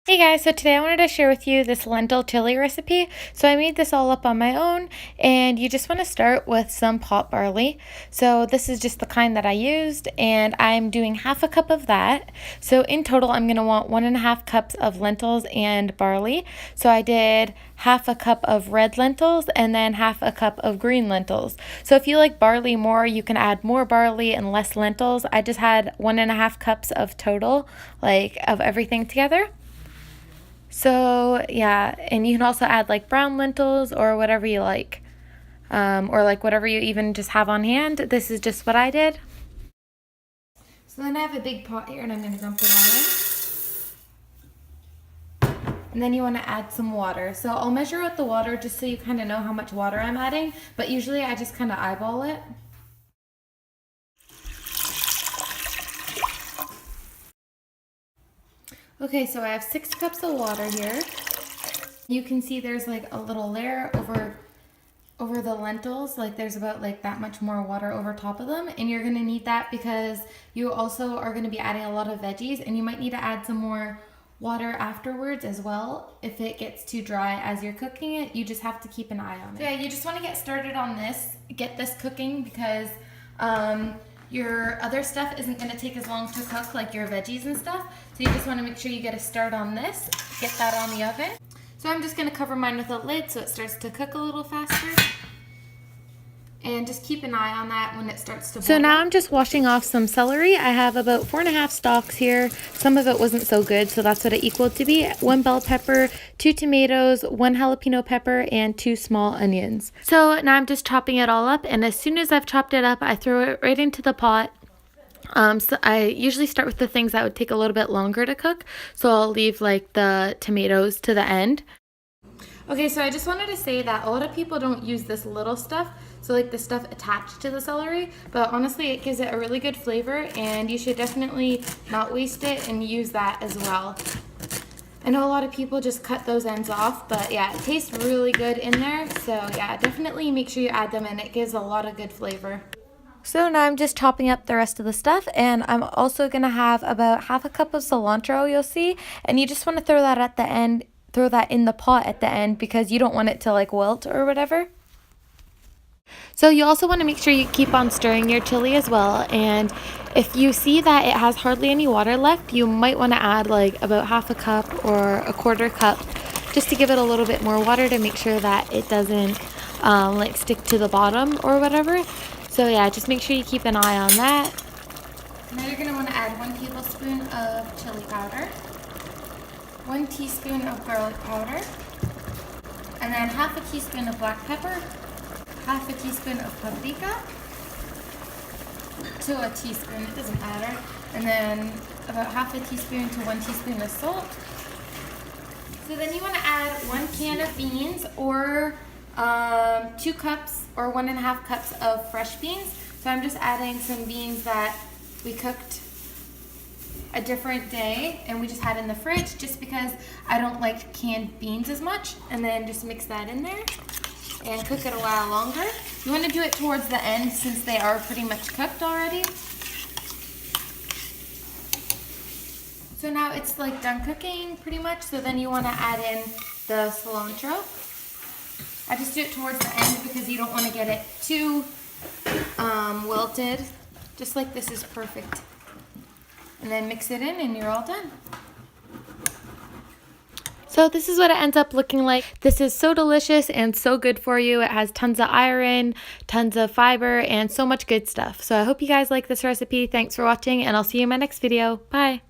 Hey guys, so today I wanted to share with you this lentil chili recipe. So I made this all up on my own, and you just want to start with some pot barley. So this is just the kind that I used, and I'm doing half a cup of that. So in total, I'm going to want 1.5 cups of lentils and barley. So I did half a cup of red lentils and then half a cup of green lentils. So if you like barley more, you can add more barley and less lentils. I just had 1.5 cups of total, of everything together. So yeah, and you can also add like brown lentils or whatever you like, or like whatever you even just have on hand. This is just what I did. So then I have a big pot here and I'm going to dump it all in. And then you want to add some water. So I'll measure out the water just so you kind of know how much water I'm adding, but usually I just kind of eyeball it. Okay, so I have 6 cups of water here. You can see there's like a little layer over the lentils, like there's about like that much more water over top of them, and you're gonna need that because you also are gonna be adding a lot of veggies, and you might need to add some more water afterwards as well. If it gets too dry as you're cooking it, you just have to keep an eye on it. So yeah, you just wanna get started on this, get this cooking, because your other stuff isn't going to take as long to cook, like your veggies and stuff. So you just want to make sure you get a start on this, get that on the oven. So I'm just going to cover mine with a lid so it starts to cook a little faster. And just keep an eye on that when it starts to boil. So now I'm just washing off some celery. I have about 4.5 stalks here. Some of it wasn't so good, so that's what it equaled to be. 1 bell pepper, 2 tomatoes, 1 jalapeno pepper, and 2 small onions. So now I'm just chopping it all up, and as soon as I've chopped it up, I throw it right into the pot. So I usually start with the things that would take a little bit longer to cook, so I'll leave like the tomatoes to the end. Okay, so I just wanted to say that a lot of people don't use this little stuff, so like the stuff attached to the celery, but honestly it gives it a really good flavor, and you should definitely not waste it and use that as well. I know a lot of people just cut those ends off, but yeah, it tastes really good in there, so yeah, definitely make sure you add them in. It gives a lot of good flavor. So now I'm just chopping up the rest of the stuff, and I'm also going to have about half a cup of cilantro, you'll see, and you just want to throw that at the end. Throw that in the pot at the end because you don't want it to like wilt or whatever. So you also want to make sure you keep on stirring your chili as well, and if you see that it has hardly any water left, you might want to add like about half a cup or a quarter cup just to give it a little bit more water to make sure that it doesn't like stick to the bottom or whatever. So yeah, just make sure you keep an eye on that. Now you're going to want to add 1 tablespoon of chili powder, 1 teaspoon of garlic powder, and then half a teaspoon of black pepper, half a teaspoon of paprika, to a teaspoon, it doesn't matter, and then about half a teaspoon to 1 teaspoon of salt. So then you want to add 1 can of beans, or 2 cups or 1.5 cups of fresh beans. So I'm just adding some beans that we cooked a different day and we just had in the fridge, just because I don't like canned beans as much. And then just mix that in there and cook it a while longer. You want to do it towards the end since they are pretty much cooked already. So now it's like done cooking pretty much, so then you want to add in the cilantro. I just do it towards the end because you don't want to get it too wilted. Just like this is perfect. And then mix it in and you're all done. So this is what it ends up looking like. This is so delicious and so good for you. It has tons of iron, tons of fiber, and so much good stuff. So I hope you guys like this recipe. Thanks for watching, and I'll see you in my next video. Bye.